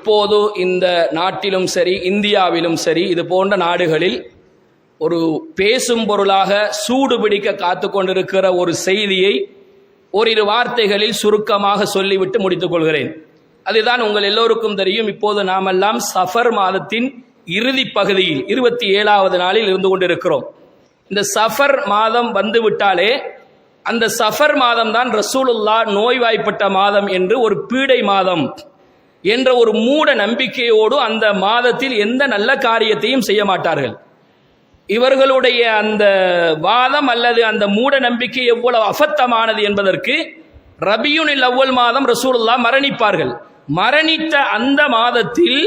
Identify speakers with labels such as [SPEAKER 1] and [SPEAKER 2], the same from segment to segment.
[SPEAKER 1] இப்போது இந்த நாட்டிலும் சரி, இந்தியாவிலும் சரி, இது போன்ற நாடுகளில் ஒரு பேசும் பொருளாக சூடு பிடிக்க காத்து கொண்டிருக்கிற ஒரு செய்தியை ஓரிரு வார்த்தைகளில் சுருக்கமாக சொல்லிவிட்டு முடித்துக் கொள்கிறேன். அதுதான் உங்கள் எல்லோருக்கும் தெரியும். இப்போது நாமெல்லாம் சஃபர் மாதத்தின் இறுதி பகுதியில் 27வது நாளில் இருந்து கொண்டிருக்கிறோம். இந்த சஃபர் மாதம் வந்துவிட்டாலே அந்த சஃபர் மாதம் தான் ரசூலுல்லாஹ் நோய்வாய்ப்பட்ட மாதம் என்று, ஒரு பீடை மாதம் என்ற ஒரு மூட நம்பிக்கையோடு அந்த மாதத்தில் எந்த நல்ல காரியத்தையும் செய்ய மாட்டார்கள். இவர்களுடைய அந்த வாதம் அல்லது அந்த மூட நம்பிக்கை எவ்வளவு அபத்தமானது என்பதற்கு ரபியுனில் அவ்வல் மாதம் ரசூலுல்லாஹ் மரணிப்பார்கள். மரணித்த அந்த மாதத்தில்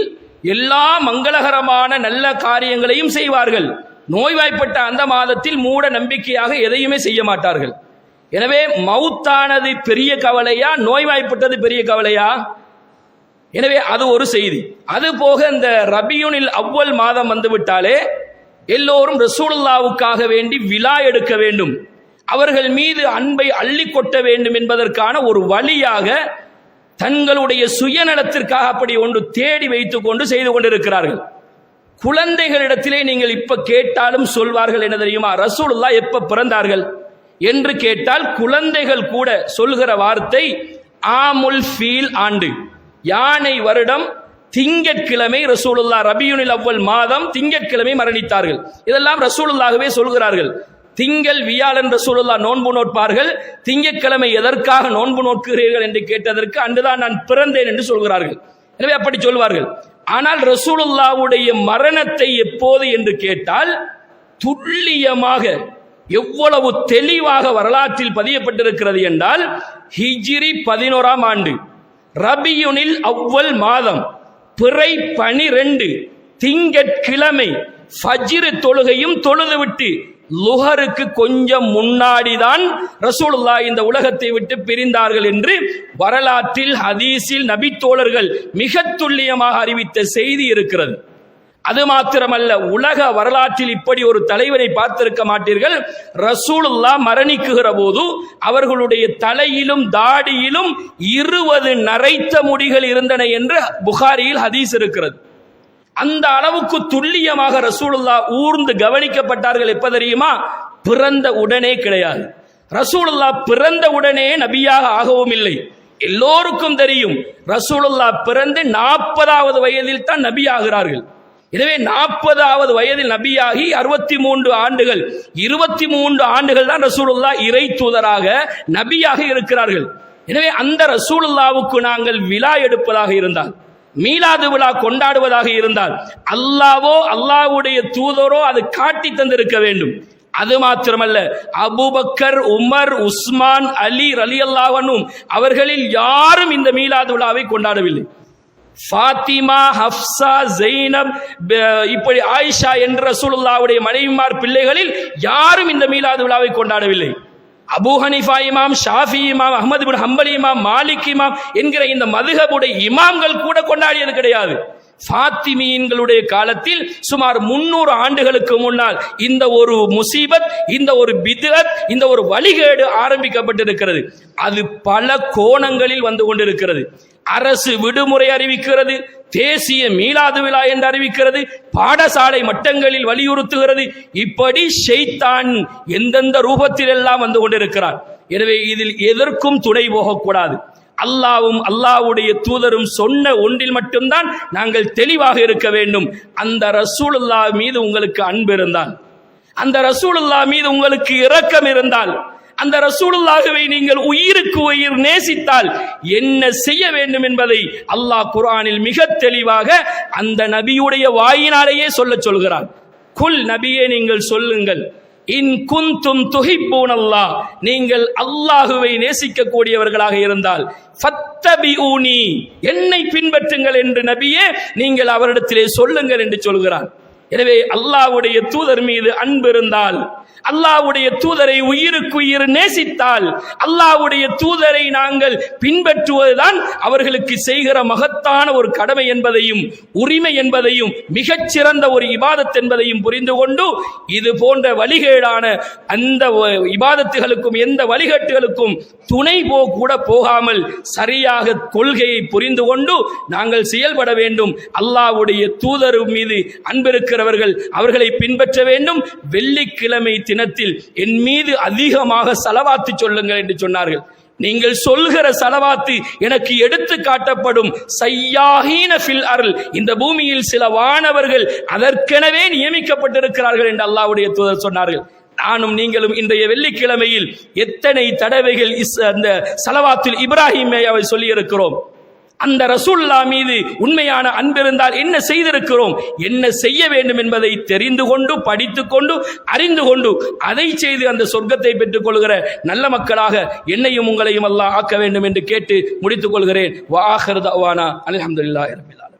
[SPEAKER 1] எல்லா மங்களகரமான நல்ல காரியங்களையும் செய்வார்கள். நோய்வாய்ப்பட்ட அந்த மாதத்தில் மூட நம்பிக்கையாக எதையுமே செய்ய மாட்டார்கள். எனவே மவுத்தானது பெரிய கவலையா, நோய்வாய்ப்பட்டது பெரிய கவலையா? எனவே அது ஒரு செய்தி. அது போக இந்த ரபியுனில் அவ்வல் மாதம் வந்துவிட்டாலே எல்லோரும் ரசூலுல்லாவுக்காக வேண்டி விழா எடுக்க வேண்டும், அவர்கள் மீது அன்பை அள்ளி கொட்ட வேண்டும் என்பதற்கான ஒரு வழியாக தங்களுடைய சுயநலத்திற்காக அப்படி ஒன்று தேடி வைத்துக் கொண்டு செய்து கொண்டிருக்கிறார்கள். குழந்தைகளிடத்திலே நீங்கள் இப்ப கேட்டாலும் சொல்வார்கள் என்ன தெரியுமா? ரசூலுல்லாஹ் எப்ப பிறந்தார்கள் என்று கேட்டால் குழந்தைகள் கூட சொல்கிற வார்த்தை ஆமுல் ஃபீல், ஆண்டு, யானை வருடம் திங்கட்கிழமை ரசூலுல்லாஹ் ரபியுனில் அவ்வல் மாதம் திங்கட்கிழமை மரணித்தார்கள். இதெல்லாம் ரசூலுல்லாஹ்வே சொல்கிறார்கள். திங்கள் வியாழன் ரசூலுல்லாஹ் நோன்பு நோட்பார்கள். திங்கட்கிழமை எதற்காக நோன்பு நோட்கிறீர்கள் என்று கேட்டதற்கு அன்றுதான் நான் பிறந்தேன் என்று சொல்கிறார்கள். எனவே அப்படி சொல்வார்கள். ஆனால் ரசூலுல்லாஹ்வுடைய மரணத்தை எப்போது என்று கேட்டால் துல்லியமாக எவ்வளவு தெளிவாக வரலாற்றில் பதியப்பட்டிருக்கிறது என்றால் ஹிஜ்ரி 11ஆம் ஆண்டு ரபியுனில் அவ்வல் மாதம் பிறை 12 திங்கட்கிழமை ஃபஜ்ர் தொழுகையும் தொழுதுவிட்டு லுஹருக்கு கொஞ்சம் முன்னாடிதான் ரசூலுல்லாஹ் இந்த உலகத்தை விட்டு பிரிந்தார்கள் என்று வரலாற்றில் ஹதீஸில் நபித்தோழர்கள் மிக துல்லியமாக அறிவித்த செய்தி இருக்கிறது. அது மாத்திரமல்ல, உலக வரலாற்றில் இப்படி ஒரு தலைவரை பார்த்திருக்க மாட்டீர்கள். ரசூலுல்லாஹ் மரணிக்குகிற போது அவர்களுடைய தலையிலும் தாடியிலும் 20 நரைத்த முடிகள் இருந்தன என்று புகாரியில் ஹதீஸ் இருக்கிறது. அந்த அளவுக்கு துல்லியமாக ரசூலுல்லாஹ் ஊர்ந்து கவனிக்கப்பட்டார்கள். எப்ப தெரியுமா? பிறந்த உடனே கிடையாது. ரசூலுல்லாஹ் பிறந்த உடனே நபியாக ஆகவும் இல்லை. எல்லோருக்கும் தெரியும் ரசூலுல்லாஹ் பிறந்து 40வது வயதில் தான் நபி ஆகிறார்கள். எனவே 40வது வயதில் நபியாகி 63 ஆண்டுகள், 23 ஆண்டுகள் தான் ரசூலுல்லாஹ் இறை தூதராக நபியாக இருக்கிறார்கள். எனவே அந்த ரசூலுல்லாவுக்கு நாங்கள் விழா எடுப்பதாக இருந்தால், மீலாது விழா கொண்டாடுவதாக இருந்தால், அல்லாஹ்வோ அல்லாஹ்வுடைய தூதரோ அது காட்டி தந்திருக்க வேண்டும். அது மாத்திரமல்ல, அபூபக்கர், உமர், உஸ்மான், அலி ரலியல்லாஹு அன்ஹும் அவர்களில் யாரும் இந்த மீலாது விழாவை கொண்டாடவில்லை. ஃபாத்திமா, ஹப்சா, ஜெய்னப், இப்படி ஆயிஷா என்ற ரசூலுல்லாஹ்வுடைய மனைவிமார் பிள்ளைகளில் யாரும் இந்த மீலாது விழாவை கொண்டாடவில்லை. அபூ ஹனீஃபா இமாம், ஷாஃபி இமாம், அஹ்மது இப்னு ஹம்பல் இமாம், மாலிக் இமாம் என்கிற இந்த மதுஹபுடைய இமாம்கள் கூட கொண்டாடியது கிடையாது. ஃபாத்திமீன்களுடைய காலத்தில் சுமார் 300 ஆண்டுகளுக்கு முன்னால் இந்த ஒரு முசீபத், இந்த ஒரு பித்அத், இந்த ஒரு வழிகேடு ஆரம்பிக்கப்பட்டிருக்கிறது. அது பல கோணங்களில் வந்து கொண்டிருக்கிறது. அரசு விடுமுறை அறிவிக்கிறது, தேசிய மீலாது விழா என்று அறிவிக்கிறது, பாடசாலை மட்டங்களில் வலியுறுத்துகிறது. இப்படி ஷைத்தான் எந்தெந்த ரூபத்தில் எல்லாம் வந்து கொண்டிருக்கிறார். எனவே இதில் எதற்கும் துணை போகக்கூடாது. அல்லாவும் அல்லாஹ்வுடைய தூதரும் சொன்ன ஒன்றில் மட்டும்தான் நாங்கள் தெளிவாக இருக்க வேண்டும். அந்த ரசூலுல்லாஹ் மீது உங்களுக்கு அன்பு இருந்தால், அந்த ரசூலுல்லாஹ் மீது உங்களுக்கு இரக்கம் இருந்தால், அந்த ரசூலுல்லாஹ்வை நீங்கள் உயிருக்கு உயிர் நேசித்தால் என்ன செய்ய வேண்டும் என்பதை அல்லாஹ் குர்ஆனில் மிக தெளிவாக அந்த நபியுடைய வாயினாலேயே சொல்கிறார். குல், நபியே நீங்கள் சொல்லுங்கள், இன் குந்தும் துஹிப்பூனல்லாஹ், நீங்கள் அல்லாஹுவை நேசிக்க கூடியவர்களாக இருந்தால் ஃபத்தபிஊனி, என்னை பின்பற்றுங்கள் என்று நபியே நீங்கள் அவரிடத்திலே சொல்லுங்கள் என்று சொல்கிறார். எனவே அல்லாஹ்வுடைய தூதர் மீது அன்பு இருந்தால், அல்லாஹ்வுடைய தூதரை உயிருக்குயிர் நேசித்தால், அல்லாஹ்வுடைய தூதரை நாங்கள் பின்பற்றுவதுதான் அவர்களுக்கு செய்கிற மகத்தான ஒரு கடமை என்பதையும் உரிமை என்பதையும் மிகச்சிறந்த ஒரு இபாதத் என்பதையும் புரிந்து கொண்டு, இது போன்ற வழிகேடான அந்த இபாதத்துகளுக்கும் எந்த வழிகேட்டுகளுக்கும் துணை கூட போகாமல் சரியாக கொள்கையை புரிந்து கொண்டு நாங்கள் செயல்பட வேண்டும். அல்லாஹ்வுடைய தூதர் மீது அன்பிருக்கிறவர்கள் அவர்களை பின்பற்ற வேண்டும். வெள்ளிக்கிழமை தினத்தில் என் மீது அதிகமாக ஸலவாத்து சொல்லுங்கள் என்று சொன்னார்கள். நீங்கள் சொல்கிற ஸலவாத்து எனக்கு எடுத்து காட்டப்படும். சய்யாஹீன ஃபில் அர்ல், இந்த பூமியில் சில வானவர்கள் அதற்கெனவே நியமிக்கப்பட்டிருக்கிறார்கள் என்று அல்லாஹ்வுடைய தூதர் சொன்னார்கள். நானும் நீங்களும் இன்றைய வெள்ளிக்கிழமையில் எத்தனை தடவைகள் அந்த ஸலவாத்துல் இப்ராஹிமை சொல்லி இருக்கிறோம். அந்த ரசூலுல்லாஹ் மீது உண்மையான அன்பிருந்தால் என்ன செய்திருக்கிறோம், என்ன செய்ய வேண்டும் என்பதை தெரிந்து கொண்டு படித்துக் கொண்டு அறிந்து கொண்டு அதை செய்து அந்த சொர்க்கத்தை பெற்றுக் கொள்கிற நல்ல மக்களாக என்னையும் உங்களையும் அல்லாஹ் ஆக்க வேண்டும் என்று கேட்டு முடித்துக் கொள்கிறேன். வ ஆகிரு தஅவானா அல்ஹம்துலில்லாஹி ரப்பில் ஆலமீன்.